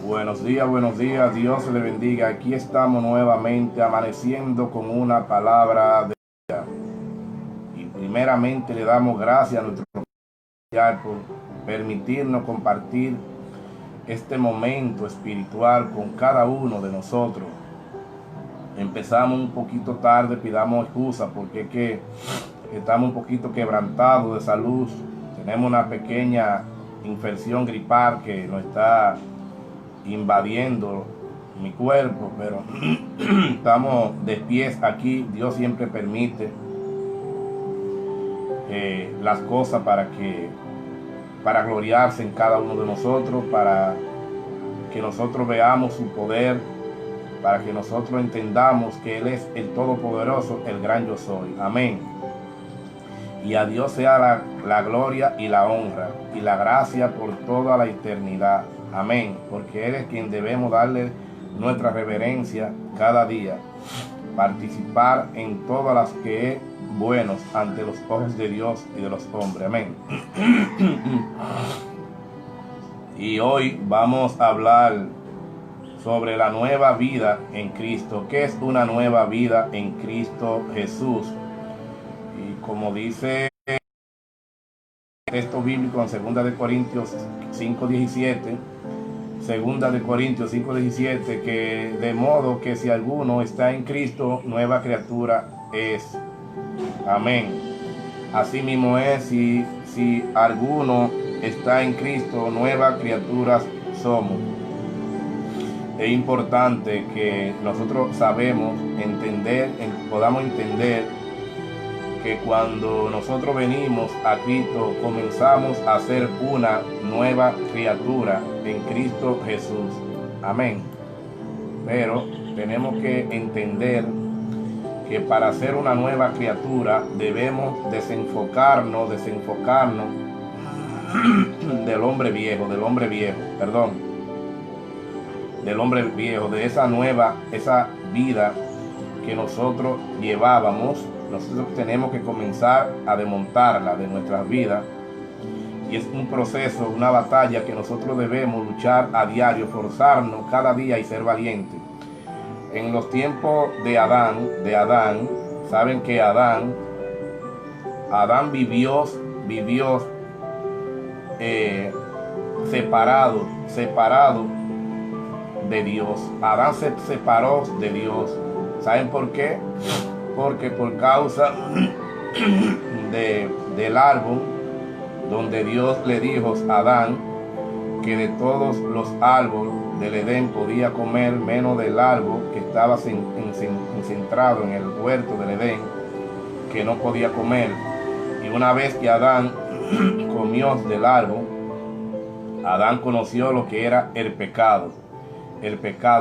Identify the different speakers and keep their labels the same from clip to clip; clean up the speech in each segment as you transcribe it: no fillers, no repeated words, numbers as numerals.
Speaker 1: Buenos días, Dios le bendiga. Aquí estamos nuevamente amaneciendo con una palabra de vida. Y primeramente le damos gracias a nuestro Señor por permitirnos compartir este momento espiritual con cada uno de nosotros. Empezamos un poquito tarde, pidamos excusa porque es que estamos un poquito quebrantados de salud. Tenemos una pequeña infección gripal que nos está invadiendo mi cuerpo, pero estamos de pies aquí. Dios siempre permite las cosas para gloriarse en cada uno de nosotros, para que nosotros veamos su poder, para que nosotros entendamos que Él es el Todopoderoso, el gran yo soy. Amén. Y a Dios sea la gloria y la honra y la gracia por toda la eternidad. Amén. Porque Él es quien debemos darle nuestra reverencia cada día. Participar en todas las que es buenos ante los ojos de Dios y de los hombres. Amén. Y hoy vamos a hablar sobre la nueva vida en Cristo. ¿Qué es una nueva vida en Cristo Jesús? Y como dice el texto bíblico en 2 Corintios 5:17, 2 Corintios 5:17, que de modo que si alguno está en Cristo, nueva criatura es. Amén. Así mismo es, si alguno está en Cristo, nueva criatura somos. Es importante que nosotros podamos entender que cuando nosotros venimos a Cristo, comenzamos a ser una nueva criatura en Cristo Jesús. Amén. Pero tenemos que entender que para ser una nueva criatura debemos desenfocarnos del hombre viejo, de esa vida que nosotros llevábamos. Nosotros tenemos que comenzar a desmontarla de nuestras vidas. Y es un proceso, una batalla que nosotros debemos luchar a diario, forzarnos cada día y ser valientes. En los tiempos de Adán, saben que Adán vivió separado de Dios. Adán se separó de Dios. ¿Saben por qué? Porque por causa del árbol donde Dios le dijo a Adán que de todos los árboles del Edén podía comer menos del árbol que estaba concentrado en el huerto del Edén, que no podía comer. Y una vez que Adán comió del árbol, Adán conoció lo que era el pecado.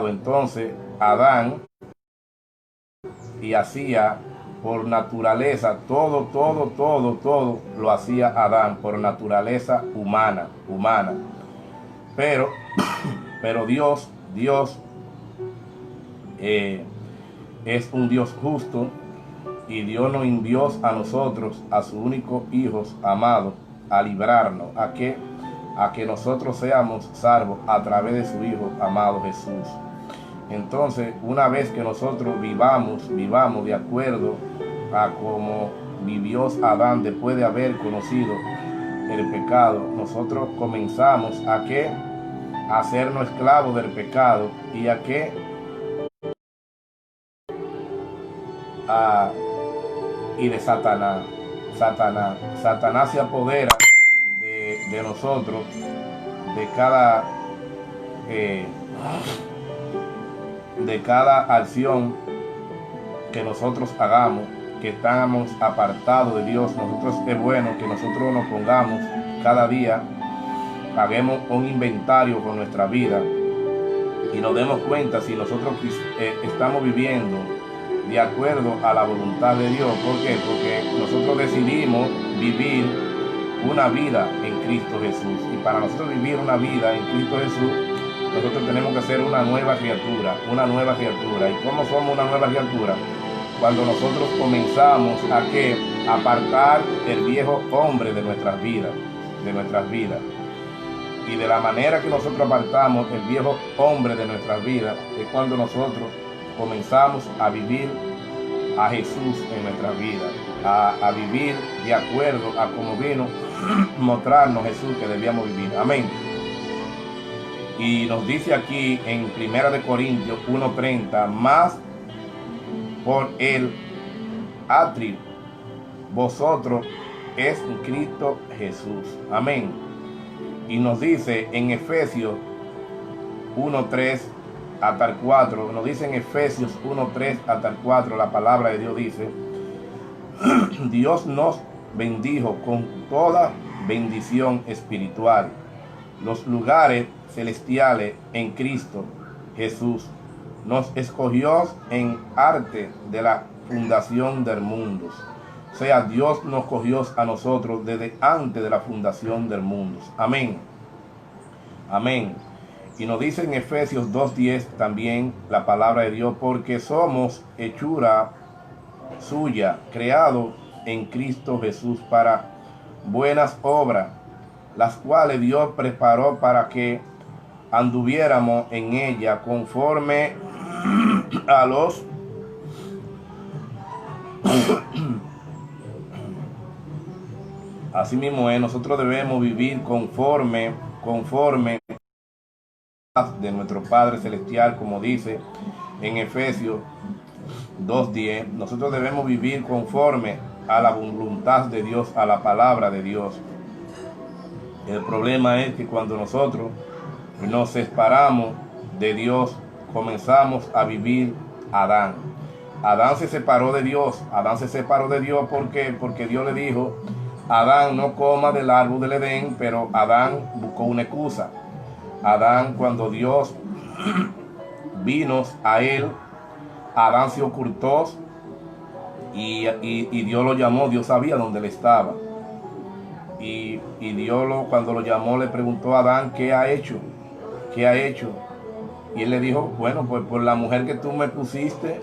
Speaker 1: Entonces Adán y hacía por naturaleza todo lo hacía Adán por naturaleza humana. Pero Dios es un Dios justo, y Dios nos envió a nosotros, a su único Hijo amado, a librarnos, a que nosotros seamos salvos a través de su Hijo amado Jesús. Entonces, una vez que nosotros vivamos de acuerdo a como vivió Adán después de haber conocido el pecado, nosotros comenzamos a hacernos esclavos del pecado y y de Satanás. Satanás se apodera de nosotros, de cada acción que nosotros hagamos, que estamos apartados de Dios. Nosotros es bueno que nosotros nos pongamos cada día, hagamos un inventario con nuestra vida y nos demos cuenta si nosotros estamos viviendo de acuerdo a la voluntad de Dios. ¿Por qué? Porque nosotros decidimos vivir una vida en Cristo Jesús, y para nosotros vivir una vida en Cristo Jesús, nosotros tenemos que ser una nueva criatura. ¿Y cómo somos una nueva criatura? Cuando nosotros comenzamos a apartar el viejo hombre de nuestras vidas. Y de la manera que nosotros apartamos el viejo hombre de nuestras vidas es cuando nosotros comenzamos a vivir a Jesús en nuestras vidas, a vivir de acuerdo a cómo vino mostrarnos Jesús que debíamos vivir. Amén. Y nos dice aquí en 1 Corintios 1:30, más por el atrio vosotros es Cristo Jesús. Amén. Y nos dice en Efesios 1:3 hasta el 4, nos dice en Efesios 1:3 hasta el 4, la palabra de Dios dice: Dios nos bendijo con toda bendición espiritual, los lugares celestiales en Cristo Jesús. Nos escogió en arte de la fundación del mundo. O sea, Dios nos cogió a nosotros desde antes de la fundación del mundo. Amén. Amén. Y nos dice en Efesios 2:10 también la palabra de Dios: porque somos hechura suya, creado en Cristo Jesús para buenas obras, las cuales Dios preparó para que anduviéramos en ella conforme a los así mismo es, nosotros debemos vivir conforme de nuestro Padre Celestial, como dice en Efesios 2:10. Nosotros debemos vivir conforme a la voluntad de Dios, a la palabra de Dios. El problema es que cuando nosotros nos separamos de Dios, comenzamos a vivir Adán. Adán se separó de Dios. Adán se separó de Dios porque Dios le dijo: Adán, no coma del árbol del Edén, pero Adán buscó una excusa. Adán, cuando Dios vino a él, Adán se ocultó y Dios lo llamó. Dios sabía dónde él estaba. Y Dios cuando lo llamó le preguntó a Adán: ¿qué ha hecho? ¿Qué ha hecho? Y él le dijo: bueno, pues por la mujer que tú me pusiste,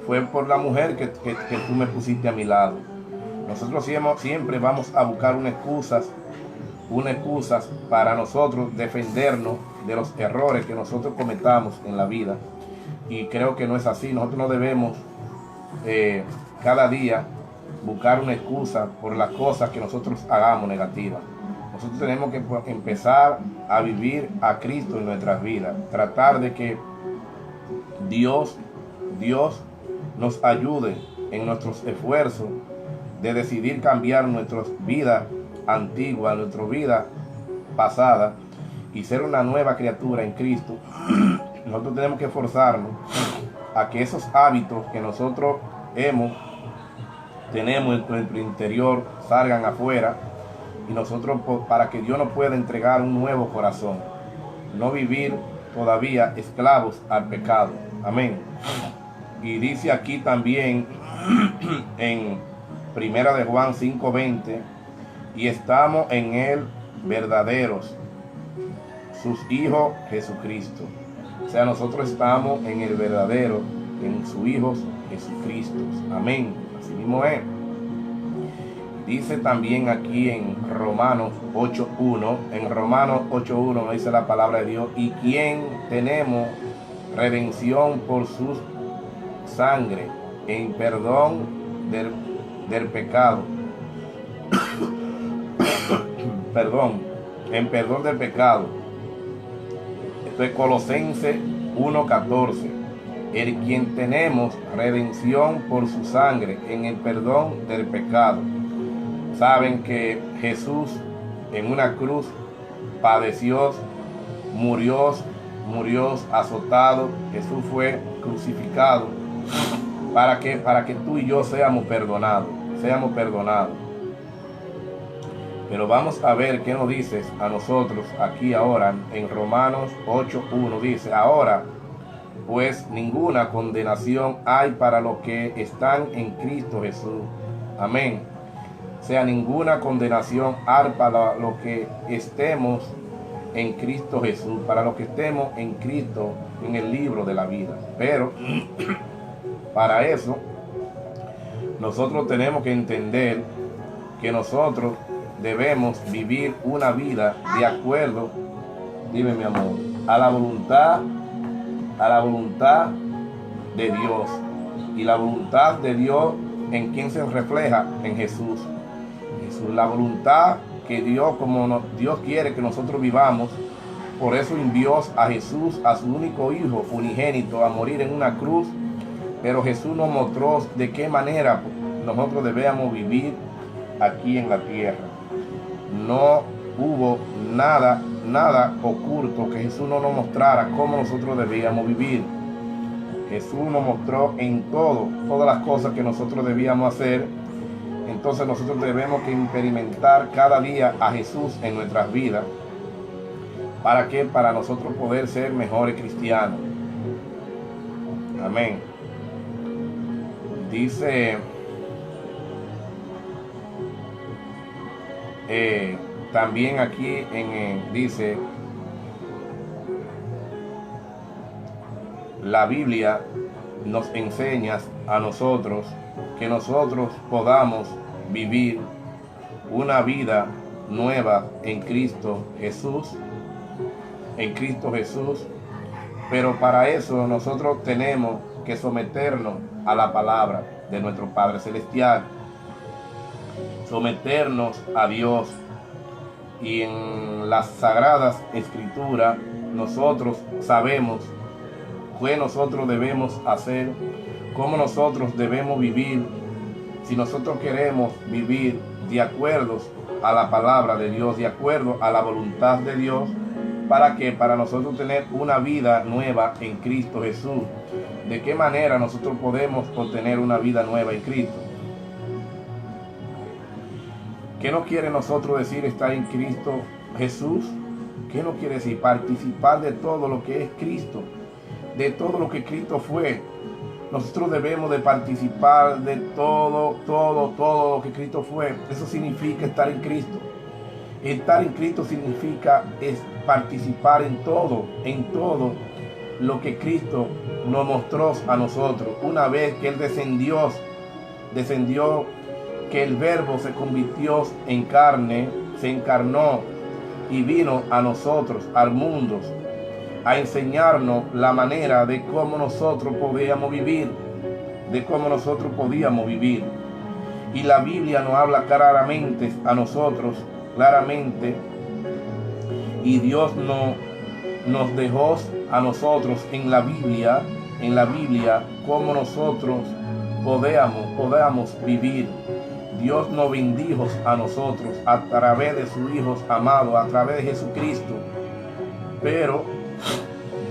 Speaker 1: fue por la mujer que tú me pusiste a mi lado. Nosotros siempre vamos a buscar una excusa para nosotros defendernos de los errores que nosotros cometamos en la vida. Y creo que no es así. Nosotros no debemos cada día buscar una excusa por las cosas que nosotros hagamos negativas. Nosotros tenemos que empezar a vivir a Cristo en nuestras vidas. Tratar de que Dios nos ayude en nuestros esfuerzos de decidir cambiar nuestras vidas antiguas, nuestra vida pasada, y ser una nueva criatura en Cristo. Nosotros tenemos que esforzarnos a que esos hábitos que nosotros tenemos en nuestro interior salgan afuera, y nosotros, para que Dios nos pueda entregar un nuevo corazón, no vivir todavía esclavos al pecado. Amén. Y dice aquí también en 1 de Juan 5:20: y estamos en él verdaderos, sus hijos Jesucristo. O sea, nosotros estamos en el verdadero, en su Hijo Jesucristo. Amén. Así mismo es. Dice también aquí en Romanos 8:1, en Romanos 8:1 nos dice la palabra de Dios: y quien tenemos redención por su sangre, en perdón del pecado, en perdón del pecado. Esto es Colosenses 1:14. El quien tenemos redención por su sangre, en el perdón del pecado. Saben que Jesús en una cruz padeció, murió azotado. Jesús fue crucificado para que tú y yo seamos perdonados. Pero vamos a ver qué nos dice a nosotros aquí ahora en Romanos 8:1. Dice: ahora pues ninguna condenación hay para los que están en Cristo Jesús. Amén. O sea, ninguna condenación hay para los que estemos en Cristo Jesús, para los que estemos en Cristo, en el libro de la vida. Pero para eso nosotros tenemos que entender que nosotros debemos vivir una vida de acuerdo, dime mi amor, a la voluntad de Dios. Y la voluntad de Dios, ¿en quién se refleja? En Jesús. Jesús, la voluntad que Dios, Dios quiere que nosotros vivamos. Por eso envió a Jesús, a su único Hijo unigénito, a morir en una cruz. Pero Jesús nos mostró de qué manera nosotros debíamos vivir aquí en la tierra. No hubo nada oculto que Jesús no nos mostrara cómo nosotros debíamos vivir. Jesús nos mostró en todas las cosas que nosotros debíamos hacer. Entonces nosotros debemos que experimentar cada día a Jesús en nuestras vidas. ¿Para qué? Para nosotros poder ser mejores cristianos. Amén. Dice también aquí dice la Biblia nos enseña a nosotros que nosotros podamos vivir una vida nueva en Cristo Jesús, pero para eso nosotros tenemos que someternos a la palabra de nuestro Padre Celestial, someternos a Dios. Y en las Sagradas Escrituras nosotros sabemos qué nosotros debemos hacer, cómo nosotros debemos vivir, si nosotros queremos vivir de acuerdo a la palabra de Dios, de acuerdo a la voluntad de Dios. ¿Para qué? Para nosotros tener una vida nueva en Cristo Jesús. ¿De qué manera nosotros podemos obtener una vida nueva en Cristo? ¿Qué nos quiere nosotros decir estar en Cristo Jesús? ¿Qué nos quiere decir? Participar de todo lo que es Cristo, de todo lo que Cristo fue. Nosotros debemos de participar de todo lo que Cristo fue. Eso significa estar en Cristo. Estar en Cristo significa participar en todo lo que Cristo nos mostró a nosotros. Una vez que Él descendió, que el Verbo se convirtió en carne, se encarnó y vino a nosotros, al mundo, a enseñarnos la manera de cómo nosotros podíamos vivir, Y la Biblia nos habla claramente a nosotros, y Dios nos dejó a nosotros en la Biblia, cómo nosotros podamos vivir. Dios nos bendijo a nosotros a través de su Hijo amado, a través de Jesucristo. Pero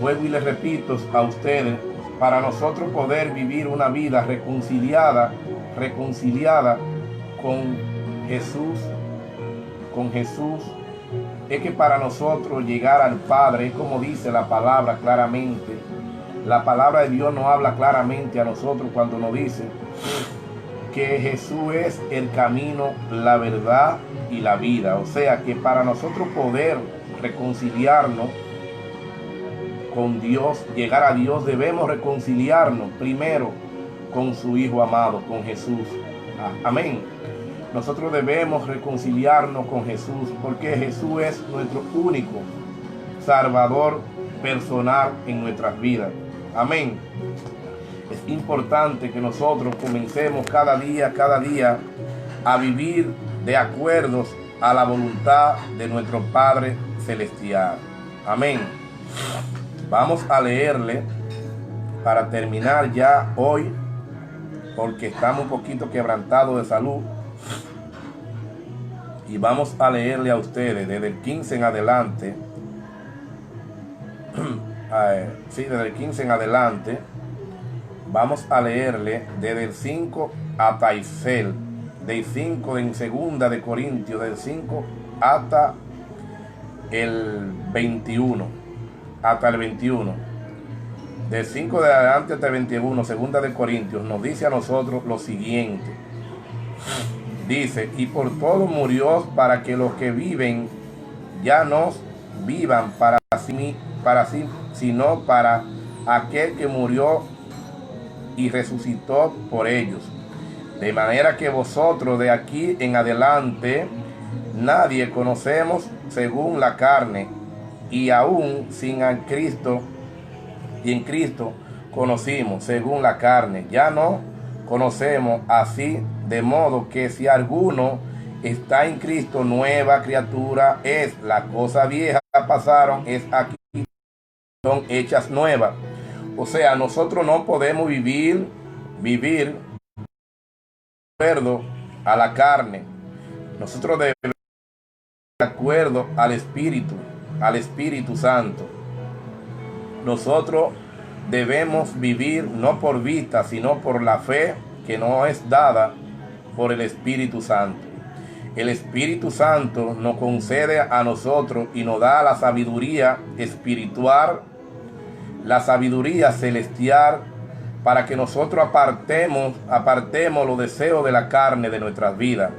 Speaker 1: vuelvo y les repito a ustedes, para nosotros poder vivir una vida reconciliada con Jesús, es que para nosotros llegar al Padre, es como dice la palabra claramente. La palabra de Dios nos habla claramente a nosotros cuando nos dice que Jesús es el camino, la verdad y la vida. O sea que para nosotros poder reconciliarnos con Dios, llegar a Dios, debemos reconciliarnos primero con su Hijo amado, con Jesús. Amén. Nosotros debemos reconciliarnos con Jesús porque Jesús es nuestro único Salvador personal en nuestras vidas. Amén. Es importante que nosotros comencemos cada día a vivir de acuerdo a la voluntad de nuestro Padre Celestial. Amén. Vamos a leerle para terminar ya hoy, porque estamos un poquito quebrantados de salud. Y vamos a leerle a ustedes desde el 15 en adelante. Desde el 15 en adelante. Vamos a leerle desde el 5 hasta el 6. Del 5 en 2 de Corintios, del 5 hasta el 21. Hasta el 21. Del 5 de adelante hasta el 21, 2 de Corintios, nos dice a nosotros lo siguiente. Dice, y por todo murió para que los que viven ya no vivan para sí, sino para aquel que murió y resucitó por ellos. De manera que vosotros de aquí en adelante nadie conocemos según la carne, y aún sin a Cristo, y en Cristo conocimos según la carne. Ya no conocemos así, de modo que si alguno está en Cristo, nueva criatura es. Las cosas viejas pasaron, es aquí, son hechas nuevas. O sea, nosotros no podemos vivir de acuerdo a la carne. Nosotros debemos de acuerdo al Espíritu Santo. Nosotros debemos vivir no por vista, sino por la fe que nos es dada por el Espíritu Santo. El Espíritu Santo nos concede a nosotros y nos da la sabiduría espiritual, la sabiduría celestial, para que nosotros apartemos los deseos de la carne de nuestras vidas,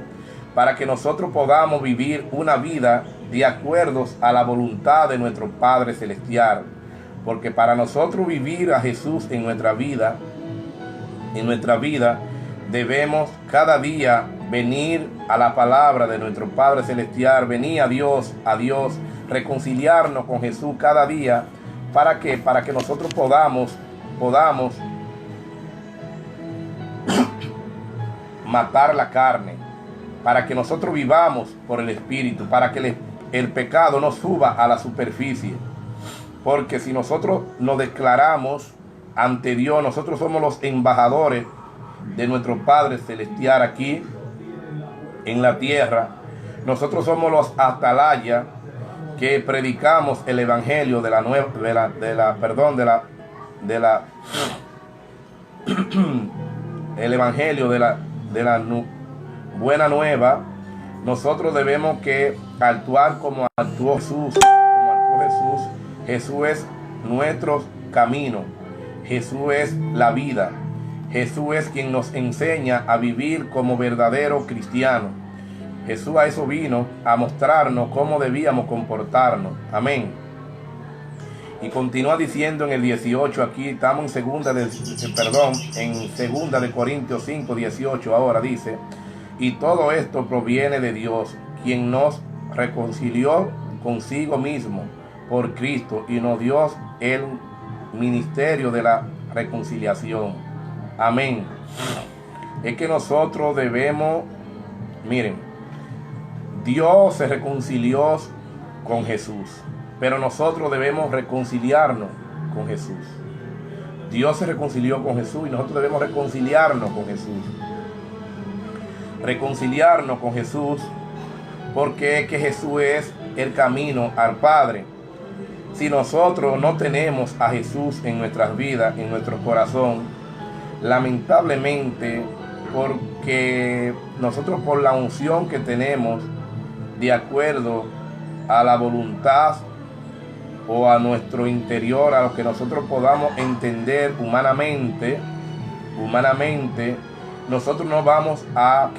Speaker 1: para que nosotros podamos vivir una vida de acuerdo a la voluntad de nuestro Padre Celestial. Porque para nosotros vivir a Jesús en nuestra vida, debemos cada día venir a la palabra de nuestro Padre Celestial, venir a Dios, reconciliarnos con Jesús cada día. ¿Para qué? Para que nosotros podamos matar la carne, para que nosotros vivamos por el Espíritu, para que el pecado no suba a la superficie. Porque si nosotros nos declaramos ante Dios, nosotros somos los embajadores de nuestro Padre Celestial aquí en la tierra. Nosotros somos los atalayas que predicamos el evangelio de la el evangelio de la buena nueva. Nosotros debemos que actuar como actuó Jesús. Jesús es nuestro camino. Jesús es la vida. Jesús es quien nos enseña a vivir como verdadero cristiano. Jesús a eso vino, a mostrarnos cómo debíamos comportarnos. Amén. Y continúa diciendo en el 18, aquí estamos en segunda de Corintios 5, 18, ahora dice: y todo esto proviene de Dios, quien nos reconcilió consigo mismo por Cristo y nos dio el ministerio de la reconciliación. Amén. Es que nosotros debemos, miren, Dios se reconcilió con Jesús, pero nosotros debemos reconciliarnos con Jesús. Dios se reconcilió con Jesús y nosotros debemos reconciliarnos con Jesús. Reconciliarnos con Jesús, porque es que Jesús es el camino al Padre. Si nosotros no tenemos a Jesús en nuestras vidas, en nuestro corazón, lamentablemente, porque nosotros por la unción que tenemos, de acuerdo a la voluntad o a nuestro interior, a lo que nosotros podamos entender humanamente, nosotros no vamos a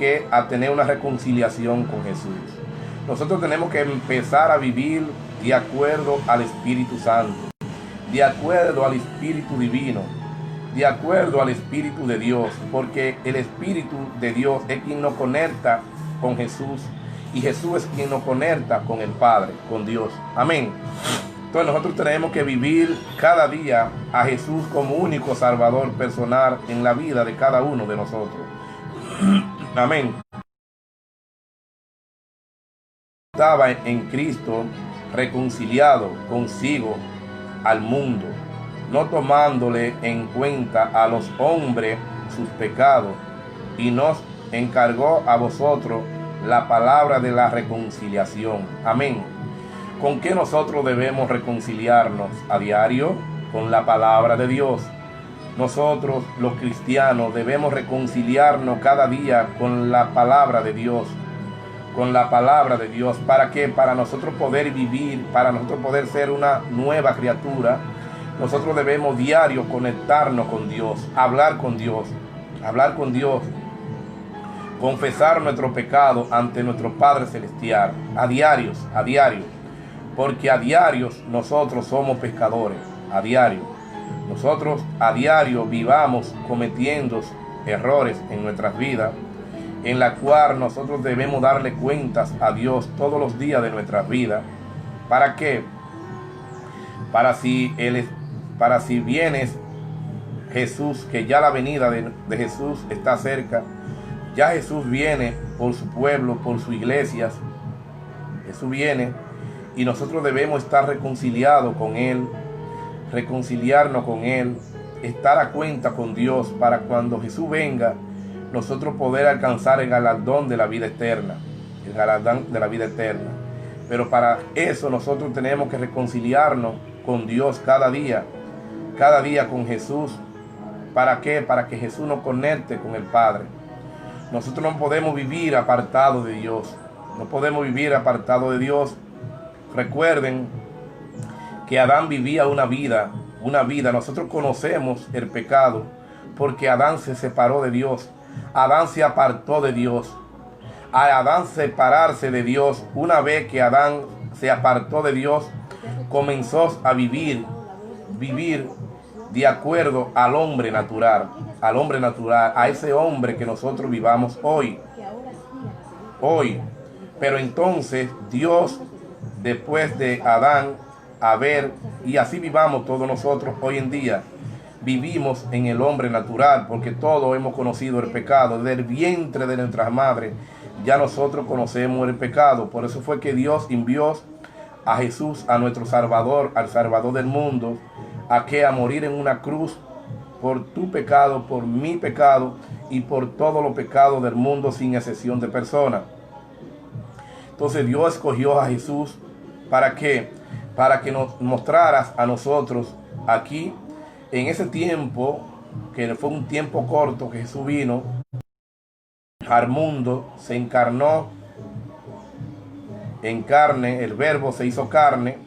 Speaker 1: tener una reconciliación con Jesús. Nosotros tenemos que empezar a vivir de acuerdo al Espíritu Santo, de acuerdo al Espíritu Divino, de acuerdo al Espíritu de Dios, porque el Espíritu de Dios es quien nos conecta con Jesús y Jesús es quien nos conecta con el Padre, con Dios. Amén. Entonces nosotros tenemos que vivir cada día a Jesús como único Salvador personal en la vida de cada uno de nosotros. Amén. Estaba en Cristo reconciliado consigo al mundo, no tomándole en cuenta a los hombres sus pecados, y nos encargó a vosotros la palabra de la reconciliación. Amén. ¿Con qué nosotros debemos reconciliarnos a diario? Con la palabra de Dios. Nosotros, los cristianos, debemos reconciliarnos cada día con la palabra de Dios. Con la palabra de Dios. ¿Para qué? Para nosotros poder vivir, para nosotros poder ser una nueva criatura. Nosotros debemos diario conectarnos con Dios, hablar con Dios, confesar nuestro pecado ante nuestro Padre Celestial, a diario, porque a diario nosotros somos pecadores, a diario. Nosotros a diario vivamos cometiendo errores en nuestras vidas, en la cual nosotros debemos darle cuentas a Dios todos los días de nuestras vidas. ¿Para qué? Para si vienes Jesús, que ya la venida de Jesús está cerca. Ya Jesús viene por su pueblo, por sus iglesias. Jesús viene y nosotros debemos estar reconciliados con Él, reconciliarnos con Él, estar a cuenta con Dios, para cuando Jesús venga, nosotros poder alcanzar el galardón de la vida eterna, el galardón de la vida eterna. Pero para eso nosotros tenemos que reconciliarnos con Dios cada día con Jesús. ¿Para qué? Para que Jesús nos conecte con el Padre. Nosotros no podemos vivir apartados de Dios. No podemos vivir apartados de Dios. Recuerden que Adán vivía una vida. Nosotros conocemos el pecado porque Adán se separó de Dios. Adán se apartó de Dios. A Adán separarse de Dios, una vez que Adán se apartó de Dios, comenzó a vivir de acuerdo al hombre natural, a ese hombre que nosotros vivamos hoy. Pero entonces Dios, después de Adán, Abel, y así vivamos todos nosotros hoy en día, vivimos en el hombre natural, porque todos hemos conocido el pecado. Desde el vientre de nuestras madres ya nosotros conocemos el pecado. Por eso fue que Dios envió a Jesús, a nuestro Salvador, al Salvador del mundo, a morir en una cruz por tu pecado, por mi pecado y por todos los pecados del mundo, sin excepción de personas. Entonces Dios escogió a Jesús ¿para qué? Para que nos mostraras a nosotros aquí, en ese tiempo, que fue un tiempo corto que Jesús vino al mundo, se encarnó en carne, el Verbo se hizo carne,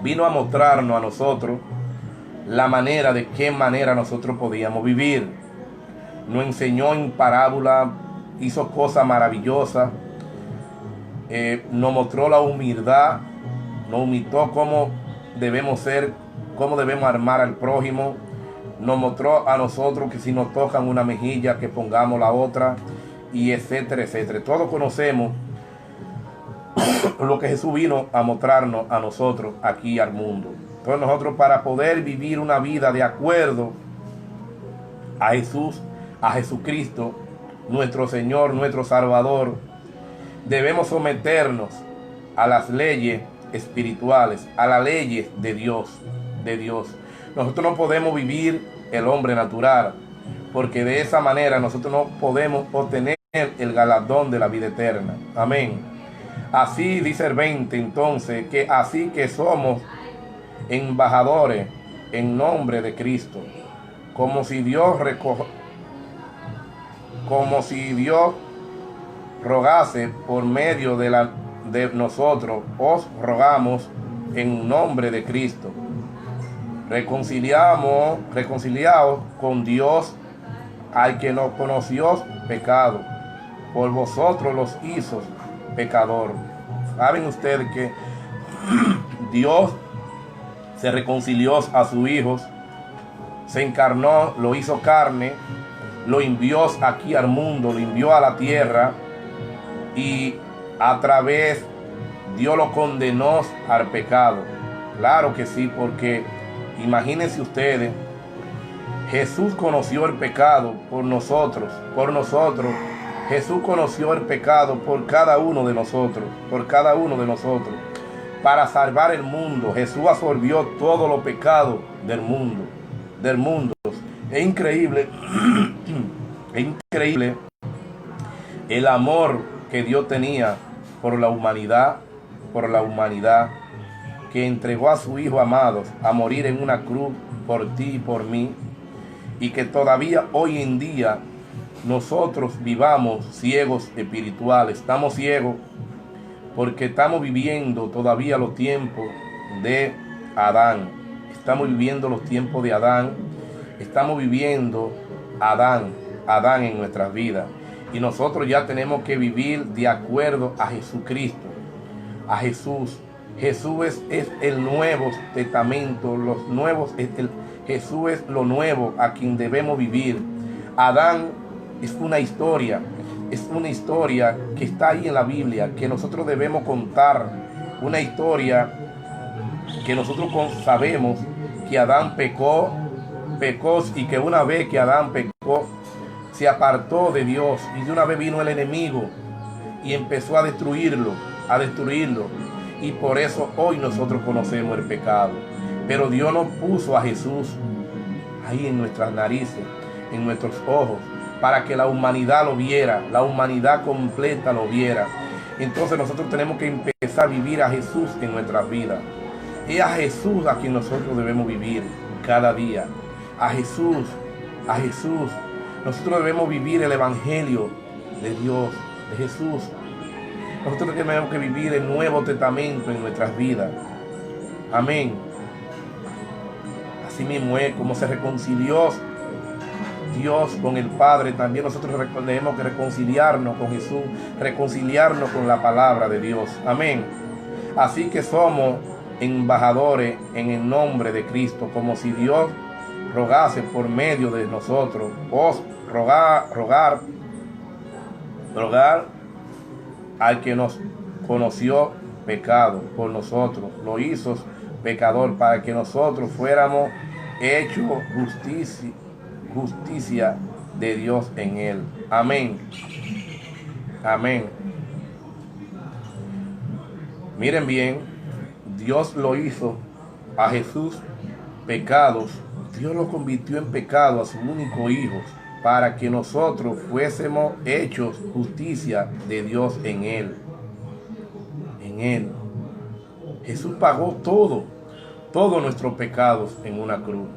Speaker 1: vino a mostrarnos a nosotros la manera, de qué manera nosotros podíamos vivir. Nos enseñó en parábola, hizo cosas maravillosas, nos mostró la humildad, nos humilló cómo debemos ser, cómo debemos armar al prójimo. Nos mostró a nosotros que si nos tocan una mejilla, que pongamos la otra, y etcétera, etcétera. Todos conocemos lo que Jesús vino a mostrarnos a nosotros aquí al mundo. Entonces nosotros, para poder vivir una vida de acuerdo a Jesús, a Jesucristo, nuestro Señor, nuestro Salvador, debemos someternos a las leyes espirituales, a las leyes de Dios. Nosotros no podemos vivir el hombre natural, porque de esa manera nosotros no podemos obtener el galardón de la vida eterna. Amén. Así dice el 20, entonces, que así que somos embajadores en nombre de Cristo, como si Dios rogase por medio de nosotros, os rogamos en nombre de Cristo. Reconciliados con Dios, al que nos conoció pecado, por vosotros los hizo pecador. Saben ustedes que Dios se reconcilió a sus hijos, se encarnó, lo hizo carne, lo envió aquí al mundo, lo envió a la tierra, y a través Dios lo condenó al pecado. Claro que sí, porque imagínense ustedes, Jesús conoció el pecado por nosotros. Jesús conoció el pecado por cada uno de nosotros, para salvar el mundo. Jesús absorbió todos los pecados del mundo. Es increíble, el amor que Dios tenía por la humanidad, que entregó a su Hijo amado a morir en una cruz por ti y por mí, y que todavía hoy en día nosotros vivamos ciegos espirituales. Estamos ciegos porque estamos viviendo todavía los tiempos de Adán. Estamos viviendo los tiempos de Adán. Estamos viviendo Adán en nuestras vidas. Y nosotros ya tenemos que vivir de acuerdo a Jesucristo, a Jesús. Jesús es el Nuevo Testamento, Jesús es lo nuevo a quien debemos vivir. Adán es una historia que está ahí en la Biblia, que nosotros debemos contar, una historia que nosotros sabemos que Adán pecó y que una vez que Adán pecó, se apartó de Dios y de una vez vino el enemigo y empezó a destruirlo, y por eso hoy nosotros conocemos el pecado. Pero Dios nos puso a Jesús ahí en nuestras narices, en nuestros ojos, para que la humanidad lo viera, la humanidad completa lo viera. Entonces nosotros tenemos que empezar a vivir a Jesús en nuestras vidas. Es a Jesús a quien nosotros debemos vivir cada día. A Jesús. Nosotros debemos vivir el Evangelio de Dios, de Jesús. Nosotros tenemos que vivir el Nuevo Testamento en nuestras vidas. Amén. Así mismo es como se reconcilió Dios con el Padre. También nosotros tenemos que reconciliarnos con Jesús, reconciliarnos con la palabra de Dios. Amén. Así que somos embajadores en el nombre de Cristo, como si Dios rogase por medio de nosotros. Rogar al que nos conoció pecado por nosotros, lo hizo pecador para que nosotros fuéramos hechos justicia de Dios en él. Amén. Amén. Miren bien, Dios lo hizo a Jesús pecados. Dios lo convirtió en pecado a su único hijo para que nosotros fuésemos hechos justicia de Dios en él. En él. Jesús pagó todos nuestros pecados en una cruz.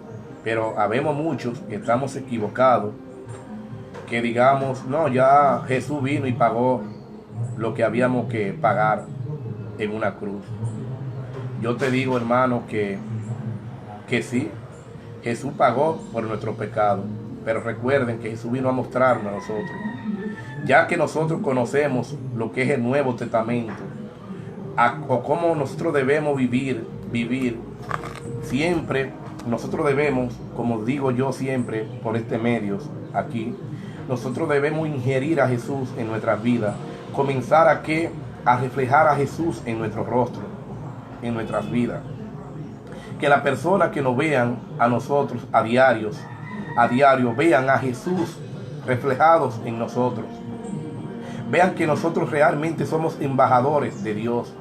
Speaker 1: Pero habemos muchos que estamos equivocados, que digamos, no, ya Jesús vino y pagó lo que habíamos que pagar en una cruz. Yo te digo, hermano, que sí, Jesús pagó por nuestros pecados, pero recuerden que Jesús vino a mostrarnos a nosotros. Ya que nosotros conocemos lo que es el Nuevo Testamento, o cómo nosotros debemos vivir, siempre nosotros debemos, como digo yo siempre por este medio aquí, nosotros debemos ingerir a Jesús en nuestras vidas, comenzar a reflejar a Jesús en nuestro rostro, en nuestras vidas. Que las personas que nos vean a nosotros a diario, vean a Jesús reflejados en nosotros. Vean que nosotros realmente somos embajadores de Dios.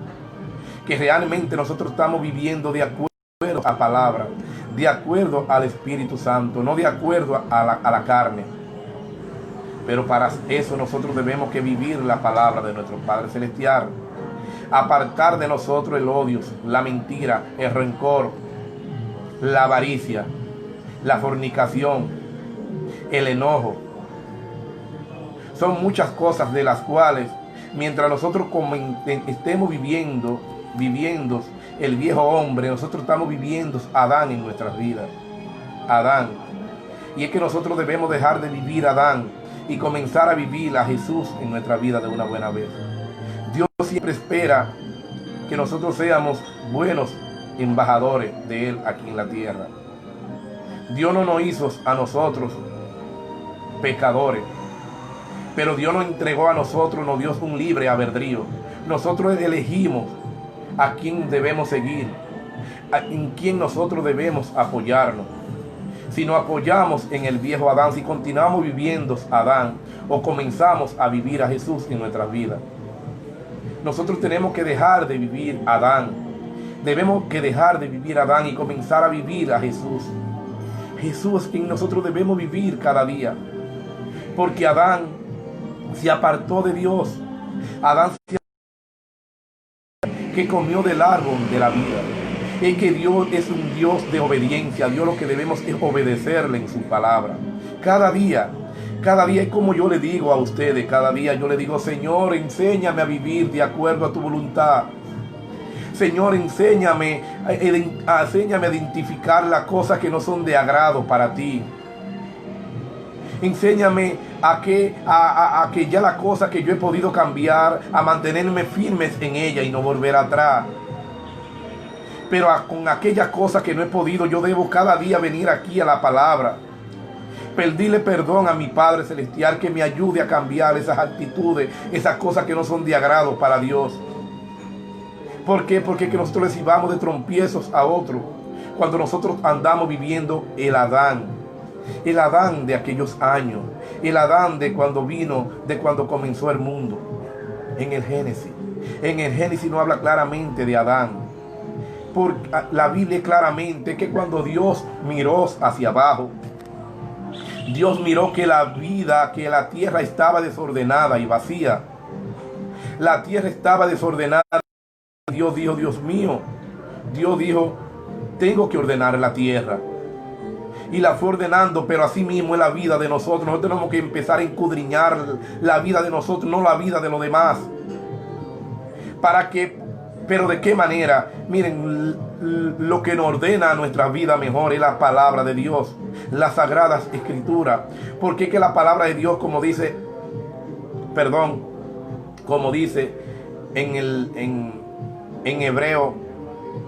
Speaker 1: Que realmente nosotros estamos viviendo de acuerdo a la palabra, de acuerdo al Espíritu Santo, no de acuerdo a la carne. Pero para eso nosotros debemos que vivir la palabra de nuestro Padre Celestial. Apartar de nosotros el odio, la mentira, el rencor, la avaricia, la fornicación, el enojo. Son muchas cosas de las cuales, mientras nosotros estemos viviendo el viejo hombre, nosotros estamos viviendo Adán en nuestras vidas. Adán. Y es que nosotros debemos dejar de vivir Adán y comenzar a vivir a Jesús en nuestra vida de una buena vez. Dios siempre espera que nosotros seamos buenos embajadores de Él aquí en la tierra. Dios no nos hizo a nosotros pecadores, pero Dios nos entregó a nosotros, nos dio un libre albedrío. Nosotros elegimos a quién debemos seguir, en quién nosotros debemos apoyarnos. Si nos apoyamos en el viejo Adán, si continuamos viviendo Adán, o comenzamos a vivir a Jesús en nuestras vidas. Nosotros tenemos que dejar de vivir Adán. Debemos que dejar de vivir Adán y comenzar a vivir a Jesús. Jesús en nosotros debemos vivir cada día. Porque Adán se apartó de Dios. Adán que comió del árbol de la vida. Es que Dios es un Dios de obediencia. Dios lo que debemos es obedecerle en su palabra. Cada día es como yo le digo a ustedes. Cada día yo le digo: Señor, enséñame a vivir de acuerdo a tu voluntad. Señor, enséñame a identificar las cosas que no son de agrado para ti. Enséñame a que ya la cosa que yo he podido cambiar, a mantenerme firmes en ella y no volver atrás. Pero con aquellas cosas que no he podido, yo debo cada día venir aquí a la palabra. Pedirle perdón a mi Padre Celestial que me ayude a cambiar esas actitudes, esas cosas que no son de agrado para Dios. ¿Por qué? Porque que nosotros recibamos de trompiezos a otros cuando nosotros andamos viviendo el Adán de aquellos años, el Adán de cuando vino, de cuando comenzó el mundo, en el Génesis. En el Génesis no habla claramente de Adán. Por la Biblia claramente que cuando Dios miró hacia abajo, Dios miró que la vida, que la tierra estaba desordenada y vacía. La tierra estaba desordenada. Dios dijo, Dios mío, Dios dijo, tengo que ordenar la tierra. Y la fue ordenando, pero así mismo es la vida de nosotros. Nosotros tenemos que empezar a escudriñar la vida de nosotros, no la vida de los demás. ¿Para qué? Pero ¿de qué manera? Miren, lo que nos ordena nuestra vida mejor es la palabra de Dios, las sagradas escrituras. Porque es que la palabra de Dios, como dice en Hebreo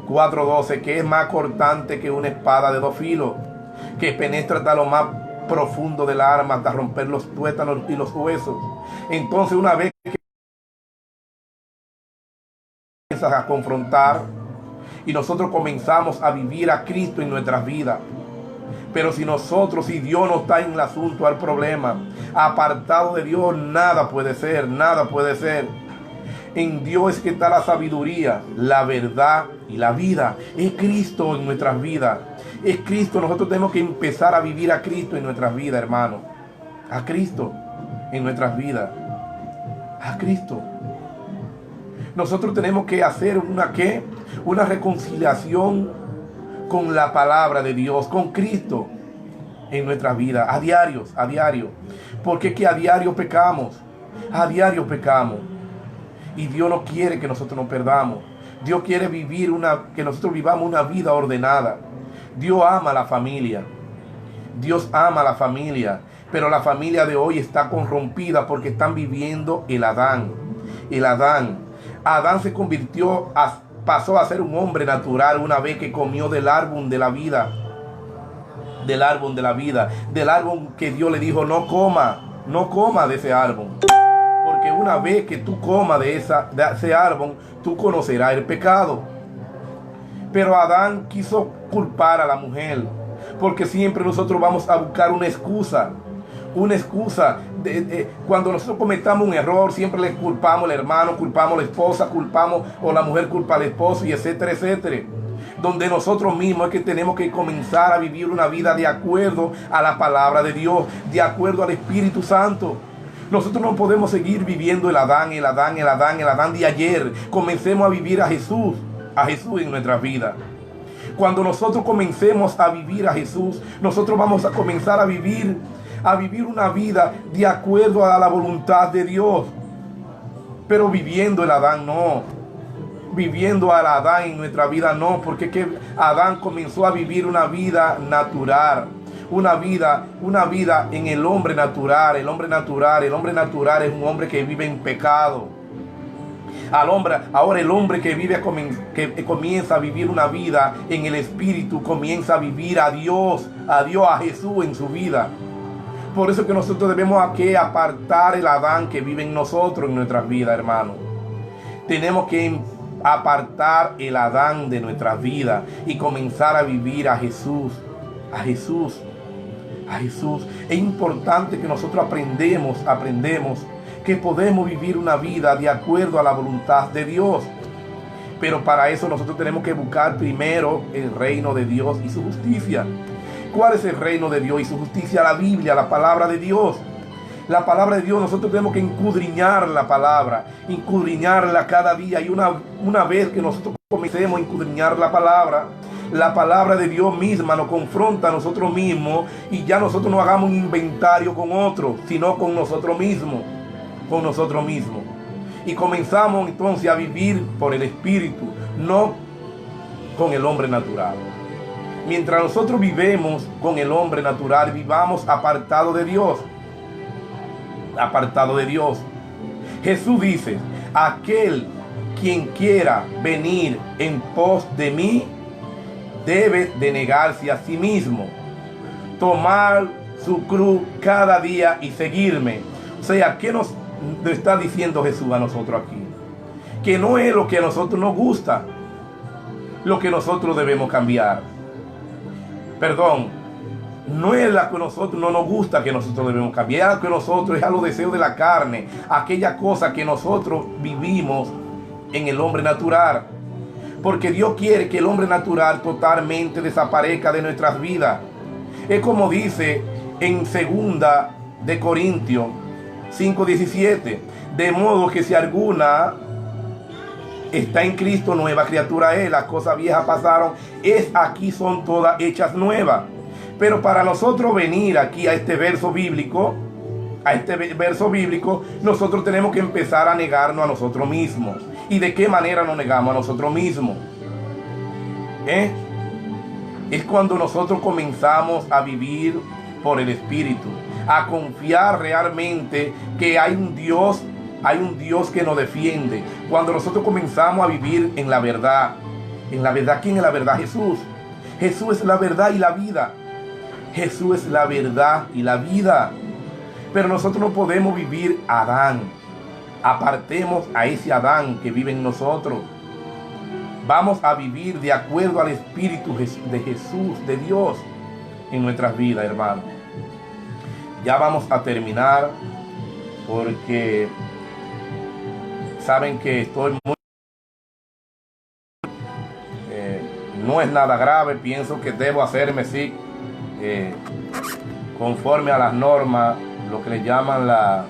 Speaker 1: 4:12, que es más cortante que una espada de dos filos, que penetra hasta lo más profundo del alma, hasta romper los tuétanos y los huesos. Entonces, una vez que comienzas a confrontar y nosotros comenzamos a vivir a Cristo en nuestras vidas, pero si Dios no está en el asunto, al problema, apartado de Dios, nada puede ser. En Dios es que está la sabiduría, la verdad y la vida. Es Cristo en nuestras vidas. Es Cristo. Nosotros tenemos que empezar a vivir a Cristo en nuestras vidas, hermano. A Cristo en nuestras vidas. A Cristo. Nosotros tenemos que hacer una reconciliación con la palabra de Dios, con Cristo en nuestras vidas, a diario. Porque es que a diario pecamos. Y Dios no quiere que nosotros nos perdamos. Dios quiere que nosotros vivamos una vida ordenada. Dios ama a la familia. Pero la familia de hoy está corrompida porque están viviendo el Adán. Adán se pasó a ser un hombre natural una vez que comió del árbol de la vida. Del árbol que Dios le dijo, no coma de ese árbol. Porque una vez que tú comas de ese árbol, tú conocerás el pecado. Pero Adán quiso culpar a la mujer, porque siempre nosotros vamos a buscar una excusa. Cuando nosotros cometamos un error, siempre le culpamos al hermano, culpamos a la esposa, o la mujer culpa al esposo, y etcétera. Donde nosotros mismos es que tenemos que comenzar a vivir una vida de acuerdo a la palabra de Dios, de acuerdo al Espíritu Santo. Nosotros no podemos seguir viviendo el Adán de ayer. Comencemos a vivir a Jesús en nuestras vidas. Cuando nosotros comencemos a vivir a Jesús, nosotros vamos a comenzar a vivir una vida de acuerdo a la voluntad de Dios. Pero viviendo el Adán no. Viviendo al Adán en nuestra vida no, porque es que Adán comenzó a vivir una vida natural. Una vida en el hombre natural. El hombre natural es un hombre que vive en pecado. Ahora el hombre que comienza a vivir una vida en el Espíritu, comienza a vivir a Dios, a Jesús en su vida. Por eso que nosotros debemos aquí apartar el Adán que vive en nosotros, en nuestras vidas, hermanos. Tenemos que apartar el Adán de nuestras vidas y comenzar a vivir a Jesús. Es importante que nosotros aprendemos que podemos vivir una vida de acuerdo a la voluntad de Dios. Pero para eso nosotros tenemos que buscar primero el reino de Dios y su justicia. ¿Cuál es el reino de Dios y su justicia? La Biblia, la palabra de Dios. La palabra de Dios, nosotros tenemos que escudriñar la palabra, escudriñarla cada día. Y una vez que nosotros comencemos a escudriñar la palabra de Dios misma nos confronta a nosotros mismos, y ya nosotros no hagamos un inventario con otros, sino con nosotros mismos. Y comenzamos entonces a vivir por el Espíritu, no con el hombre natural. Mientras nosotros vivemos con el hombre natural, vivamos apartado de Dios. Jesús dice, aquel quien quiera venir en pos de mí, debe de negarse a sí mismo, tomar su cruz cada día y seguirme. O sea, ¿qué nos está diciendo Jesús a nosotros aquí? Que no es lo que a nosotros nos gusta, lo que nosotros debemos cambiar. Perdón, no es la que a nosotros no nos gusta que nosotros debemos cambiar, lo que nosotros es a los deseos de la carne, aquella cosa que nosotros vivimos en el hombre natural. Porque Dios quiere que el hombre natural totalmente desaparezca de nuestras vidas. Es como dice en 2 Corintios 5:17, de modo que si alguna está en Cristo, nueva criatura es, las cosas viejas pasaron, aquí son todas hechas nuevas. Pero para nosotros venir aquí a este verso bíblico, nosotros tenemos que empezar a negarnos a nosotros mismos. ¿Y de qué manera nos negamos a nosotros mismos? Es cuando nosotros comenzamos a vivir por el Espíritu, a confiar realmente que hay un Dios que nos defiende. Cuando nosotros comenzamos a vivir en la verdad. ¿En la verdad quién es la verdad? Jesús. Jesús es la verdad y la vida. Jesús es la verdad y la vida. Pero nosotros no podemos vivir Adán. Apartemos a ese Adán que vive en nosotros. Vamos a vivir de acuerdo al Espíritu de Jesús, de Dios, en nuestras vidas, hermanos. Ya vamos a terminar porque saben que estoy muy... no es nada grave, pienso que debo hacerme sí, conforme a las normas, lo que le llaman la...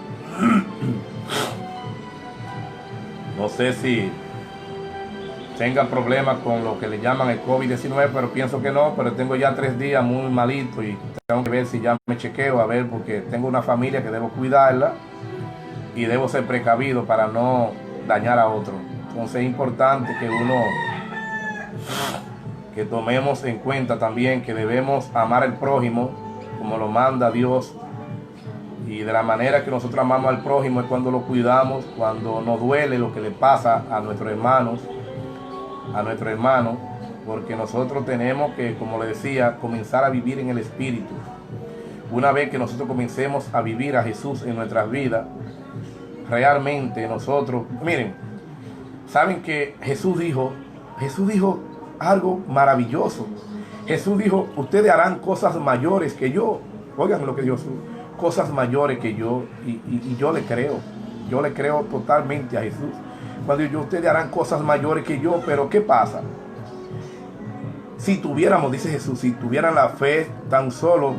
Speaker 1: no sé si tenga problemas con lo que le llaman el COVID-19, pero pienso que no, pero tengo ya 3 días muy malito y tengo que ver si ya me chequeo, a ver, porque tengo una familia que debo cuidarla y debo ser precavido para no dañar a otro. Entonces es importante que tomemos en cuenta también que debemos amar al prójimo como lo manda Dios, y de la manera que nosotros amamos al prójimo es cuando lo cuidamos, cuando nos duele lo que le pasa a nuestros hermanos, porque nosotros tenemos que, como le decía, comenzar a vivir en el Espíritu. Una vez que nosotros comencemos a vivir a Jesús en nuestras vidas, realmente nosotros, miren, saben que Jesús dijo algo maravilloso. Jesús dijo, ustedes harán cosas mayores que yo. Oigan lo que dijo Jesús, cosas mayores que yo, y yo le creo totalmente a Jesús. Cuando yo, ustedes harán cosas mayores que yo, pero ¿qué pasa? Si tuviéramos, dice Jesús, si tuvieran la fe tan solo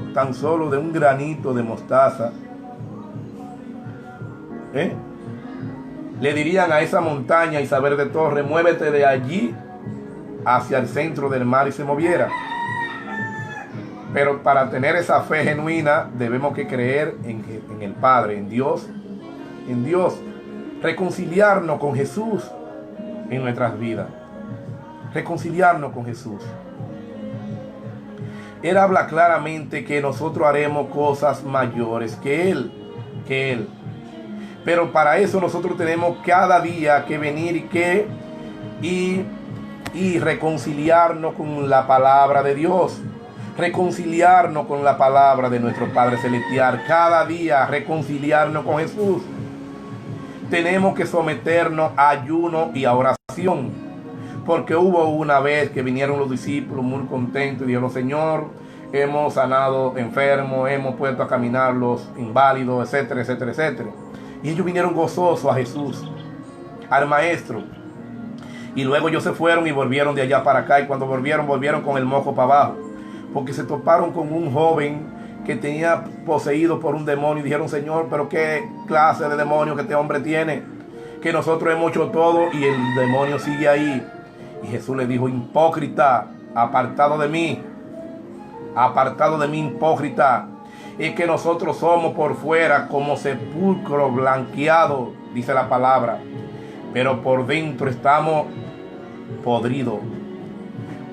Speaker 1: de un granito de mostaza, le dirían a esa montaña Isabel de Torres, muévete de allí hacia el centro del mar y se moviera. Pero para tener esa fe genuina debemos que creer en el Padre, en Dios, reconciliarnos con Jesús en nuestras vidas, reconciliarnos con Jesús. Él habla claramente que nosotros haremos cosas mayores que Él. Pero para eso nosotros tenemos cada día que venir y reconciliarnos con la palabra de Dios. Reconciliarnos con la palabra de nuestro Padre Celestial. Cada día reconciliarnos con Jesús. Tenemos que someternos a ayuno y a oración. Porque hubo una vez que vinieron los discípulos muy contentos y dijeron, Señor, hemos sanado enfermos, hemos puesto a caminar los inválidos, etcétera, etcétera, etcétera. Y ellos vinieron gozosos a Jesús, al Maestro. Y luego ellos se fueron y volvieron de allá para acá. Y cuando volvieron con el moco para abajo. Porque se toparon con un joven que tenía poseído por un demonio. Y dijeron, Señor, pero qué clase de demonio que este hombre tiene. Que nosotros hemos hecho todo y el demonio sigue ahí. Y Jesús le dijo, hipócrita, apartado de mí, hipócrita. Es que nosotros somos por fuera como sepulcro blanqueado, dice la palabra. Pero por dentro estamos podridos.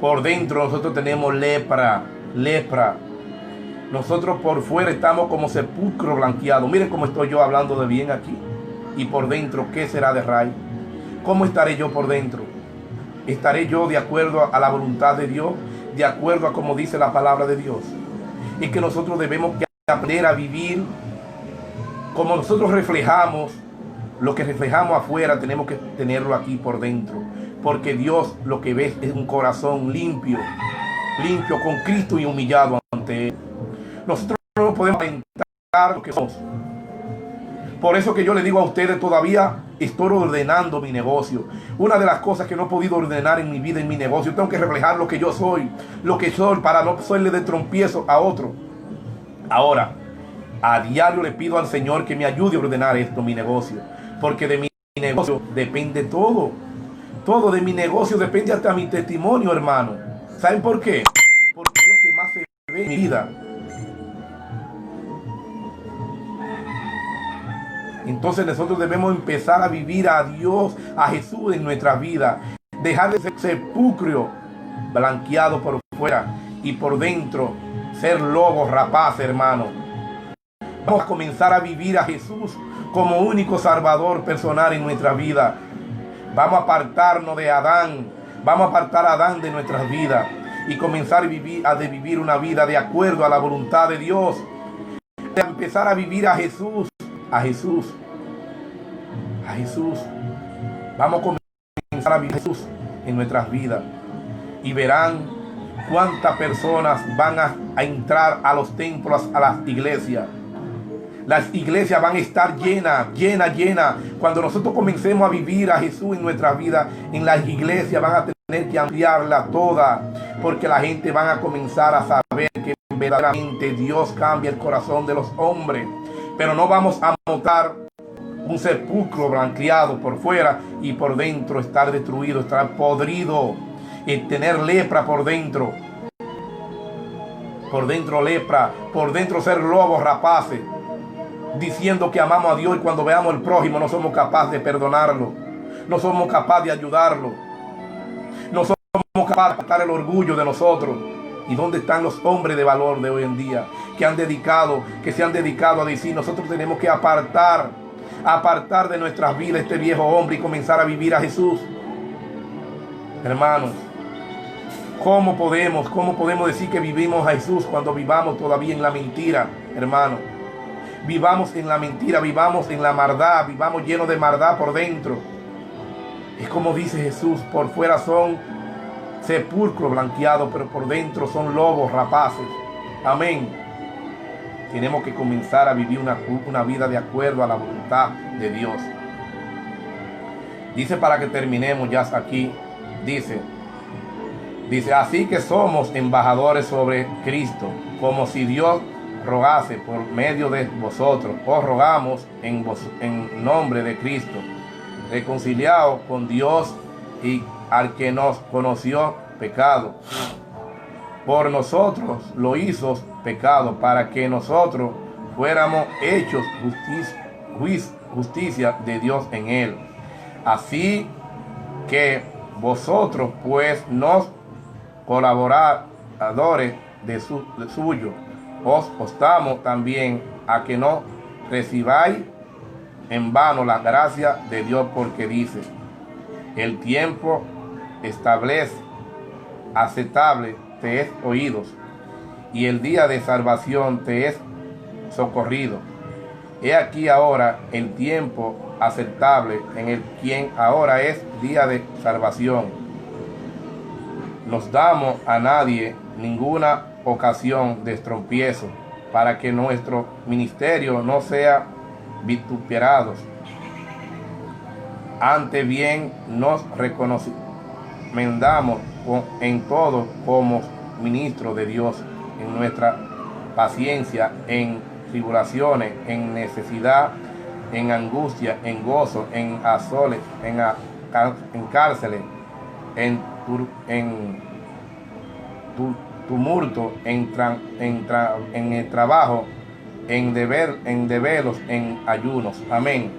Speaker 1: Por dentro nosotros tenemos lepra. Nosotros por fuera estamos como sepulcro blanqueado. Miren cómo estoy yo hablando de bien aquí. Y por dentro, ¿qué será de Ray? ¿Cómo estaré yo por dentro? ¿Estaré yo de acuerdo a la voluntad de Dios? ¿De acuerdo a como dice la palabra de Dios? Y que nosotros debemos aprender a vivir como nosotros reflejamos. Lo que reflejamos afuera tenemos que tenerlo aquí por dentro, porque Dios lo que ve es un corazón limpio, limpio con Cristo y humillado ante Él. Nosotros no podemos aventar lo que somos. Por eso que yo le digo a ustedes, todavía estoy ordenando mi negocio. Una de las cosas que no he podido ordenar en mi vida, en mi negocio, tengo que reflejar lo que yo soy, para no serle de trompiezo a otro. Ahora, a diario le pido al Señor que me ayude a ordenar esto, mi negocio, porque de mi negocio depende todo. Todo de mi negocio depende hasta mi testimonio, hermano. ¿Saben por qué? Porque es lo que más se ve en mi vida. Entonces nosotros debemos empezar a vivir a Dios, a Jesús en nuestra vida. Dejar de ser sepulcro blanqueado por fuera y por dentro ser lobos rapaces, hermano. Vamos a comenzar a vivir a Jesús como único salvador personal en nuestra vida. Vamos a apartarnos de Adán. Vamos a apartar a Adán de nuestras vidas y comenzar a vivir una vida de acuerdo a la voluntad de Dios. De empezar a vivir a Jesús. A Jesús. A Jesús. Vamos a comenzar a vivir a Jesús en nuestras vidas. Y verán cuántas personas van a entrar a los templos, a las iglesias. Las iglesias van a estar llenas. Cuando nosotros comencemos a vivir a Jesús en nuestra vida, en las iglesias van a tener que ampliarla toda, porque la gente van a comenzar a saber que verdaderamente Dios cambia el corazón de los hombres. Pero no vamos a notar un sepulcro blanqueado por fuera y por dentro estar destruido, estar podrido, y tener lepra por dentro. Por dentro lepra, por dentro ser lobos rapaces, diciendo que amamos a Dios y cuando veamos al prójimo no somos capaces de perdonarlo, no somos capaces de ayudarlo, no somos capaces de apartar el orgullo de nosotros. ¿Y dónde están los hombres de valor de hoy en día que se han dedicado a decir nosotros tenemos que apartar de nuestras vidas este viejo hombre y comenzar a vivir a Jesús? Hermanos, ¿cómo podemos decir que vivimos a Jesús cuando vivamos todavía en la mentira, hermano? Vivamos en la mentira, vivamos en la maldad, vivamos llenos de maldad por dentro. Es como dice Jesús, por fuera son sepulcro blanqueado, pero por dentro son lobos rapaces. Amén. Tenemos que comenzar a vivir una vida de acuerdo a la voluntad de Dios. Dice, para que terminemos ya aquí, dice, así que somos embajadores sobre Cristo, como si Dios rogase por medio de vosotros. Os rogamos en nombre de Cristo, reconciliados con Dios, y al que nos conoció pecado, por nosotros lo hizo pecado, para que nosotros fuéramos hechos justicia de Dios en él. Así que vosotros pues nos colaboradores de suyo, os constamos también a que no recibáis en vano la gracia de Dios, porque dice, el tiempo aceptable te es oídos, y el día de salvación te es socorrido. He aquí ahora el tiempo aceptable en el quien ahora es día de salvación. Nos damos a nadie ninguna ocasión de tropiezo, para que nuestro ministerio no sea vituperado. Antes bien nos recomendamos en todo como ministros de Dios, en nuestra paciencia, en tribulaciones, en necesidad, en angustia, en gozo, en azotes, en cárceles, en tumulto, en el trabajo, en debelos, en ayunos. Amén.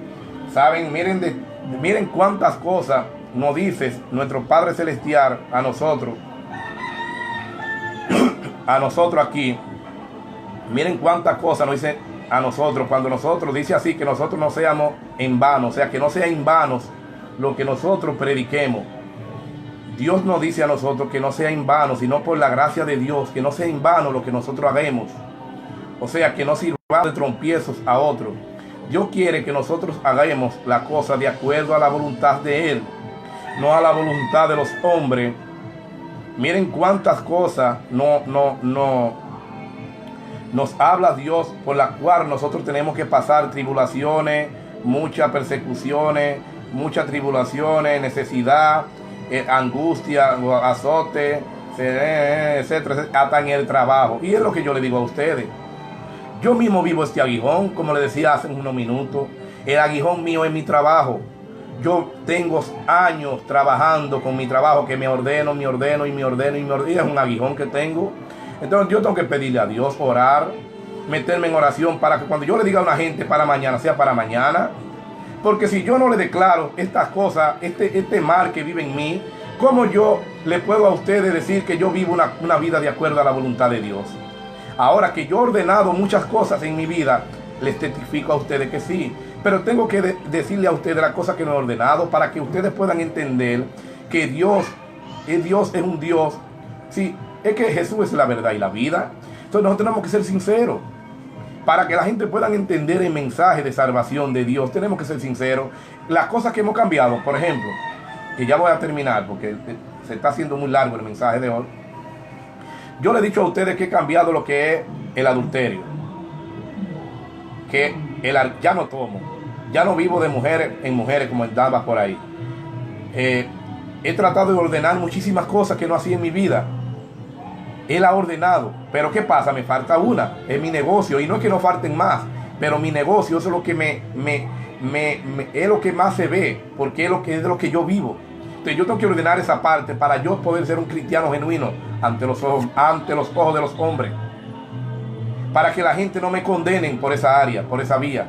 Speaker 1: Saben, miren cuántas cosas nos dice nuestro Padre Celestial a nosotros aquí. Miren cuántas cosas nos dice a nosotros cuando nosotros dice así, que nosotros no seamos en vano, o sea, que no sea en vanos lo que nosotros prediquemos. Dios nos dice a nosotros que no sea en vano, sino por la gracia de Dios, que no sea en vano lo que nosotros hagamos. O sea, que no sirva de trompiezos a otros. Dios quiere que nosotros hagamos la cosa de acuerdo a la voluntad de Él, no a la voluntad de los hombres. Miren cuántas cosas nos habla Dios, por la cual nosotros tenemos que pasar tribulaciones, muchas persecuciones, muchas tribulaciones, necesidad, angustia, azote, etcétera, hasta en el trabajo. Y es lo que yo le digo a ustedes. Yo mismo vivo este aguijón, como le decía hace unos minutos. El aguijón mío es mi trabajo. Yo tengo años trabajando con mi trabajo, que me ordeno. Y es un aguijón que tengo. Entonces yo tengo que pedirle a Dios, orar, meterme en oración para que cuando yo le diga a una gente para mañana, sea para mañana. Porque si yo no le declaro estas cosas, este mal que vive en mí, ¿cómo yo le puedo a ustedes decir que yo vivo una vida de acuerdo a la voluntad de Dios? Ahora que yo he ordenado muchas cosas en mi vida, les testifico a ustedes que sí. Pero tengo que decirle a ustedes las cosas que no he ordenado para que ustedes puedan entender que Dios es un Dios. Sí, es que Jesús es la verdad y la vida. Entonces nosotros tenemos que ser sinceros. Para que la gente pueda entender el mensaje de salvación de Dios, tenemos que ser sinceros. Las cosas que hemos cambiado, por ejemplo, que ya voy a terminar porque se está haciendo muy largo el mensaje de hoy. Yo le he dicho a ustedes que he cambiado lo que es el adulterio. Que ya no tomo, ya no vivo de mujeres en mujeres como andaba por ahí. He tratado de ordenar muchísimas cosas que no hacía en mi vida. Él ha ordenado, pero ¿qué pasa? Me falta una, es mi negocio, y no es que no falten más, pero mi negocio, eso es lo que es lo que más se ve, porque es lo que yo vivo. Entonces yo tengo que ordenar esa parte para yo poder ser un cristiano genuino ante los ojos de los hombres, para que la gente no me condenen por esa área, por esa vía,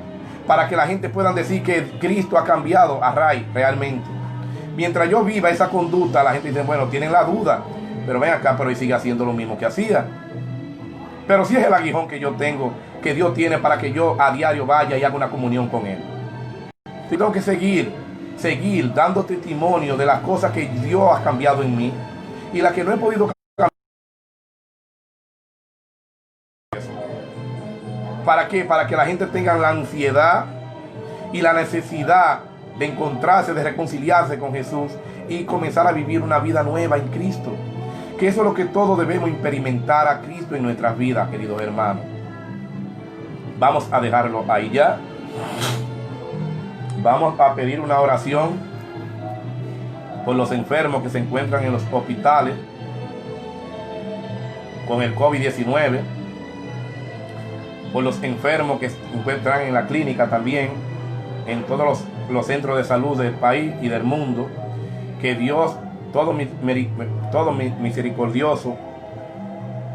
Speaker 1: para que la gente pueda decir que Cristo ha cambiado a Ray realmente. Mientras yo viva esa conducta, la gente dice, bueno, tienen la duda, pero ven acá, pero él sigue haciendo lo mismo que hacía. Pero sí es el aguijón que yo tengo, que Dios tiene para que yo a diario vaya y haga una comunión con Él. Yo tengo que seguir dando testimonio de las cosas que Dios ha cambiado en mí y las que no he podido cambiar. ¿Para qué? Para que la gente tenga la ansiedad y la necesidad de encontrarse, de reconciliarse con Jesús y comenzar a vivir una vida nueva en Cristo. Que eso es lo que todos debemos experimentar a Cristo en nuestras vidas, queridos hermanos. Vamos a dejarlo ahí ya. Vamos a pedir una oración por los enfermos que se encuentran en los hospitales con el COVID-19, por los enfermos que se encuentran en la clínica también, en todos los centros de salud del país y del mundo. Que Dios, todo misericordioso,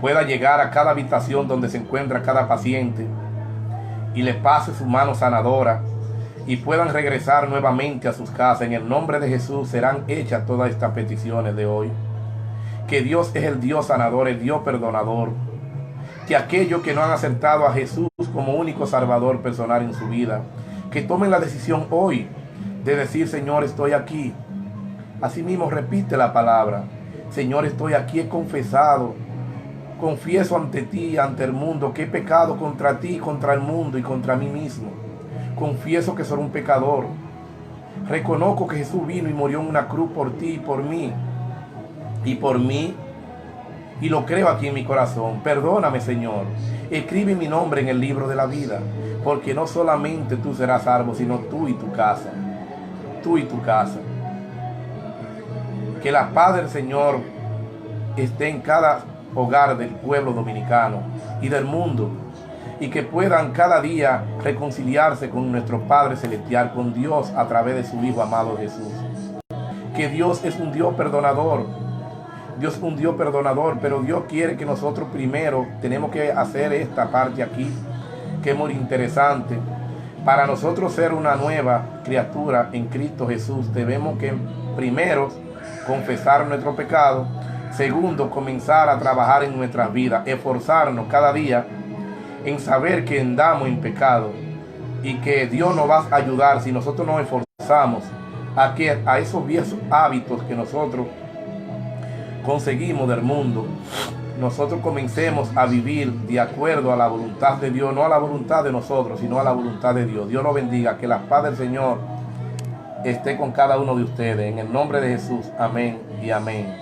Speaker 1: pueda llegar a cada habitación donde se encuentra cada paciente y le pase su mano sanadora y puedan regresar nuevamente a sus casas. En el nombre de Jesús serán hechas todas estas peticiones de hoy. Que Dios es el Dios sanador, el Dios perdonador. Que aquellos que no han aceptado a Jesús como único salvador personal en su vida, que tomen la decisión hoy de decir, Señor, estoy aquí. Asimismo repite la palabra, Señor, estoy aquí, he confesado, confieso ante ti, ante el mundo, que he pecado contra ti, contra el mundo y contra mí mismo. Confieso que soy un pecador. Reconozco que Jesús vino y murió en una cruz por ti y por mí. Y lo creo aquí en mi corazón. Perdóname, Señor. Escribe mi nombre en el libro de la vida. Porque no solamente tú serás salvo, sino tú y tu casa. Tú y tu casa. Que la paz del Señor esté en cada hogar del pueblo dominicano y del mundo. Y que puedan cada día reconciliarse con nuestro Padre Celestial, con Dios a través de su Hijo amado Jesús. Que Dios es un Dios perdonador. Dios es un Dios perdonador, pero Dios quiere que nosotros primero tenemos que hacer esta parte aquí, que es muy interesante. Para nosotros ser una nueva criatura en Cristo Jesús, debemos que primero confesar nuestro pecado. Segundo, comenzar a trabajar en nuestras vidas, esforzarnos cada día en saber que andamos en pecado y que Dios nos va a ayudar si nosotros nos esforzamos a esos viejos hábitos que nosotros conseguimos del mundo, nosotros comencemos a vivir de acuerdo a la voluntad de Dios, no a la voluntad de nosotros, sino a la voluntad de Dios. Dios los bendiga, que la paz del Señor esté con cada uno de ustedes. En el nombre de Jesús, amén y amén.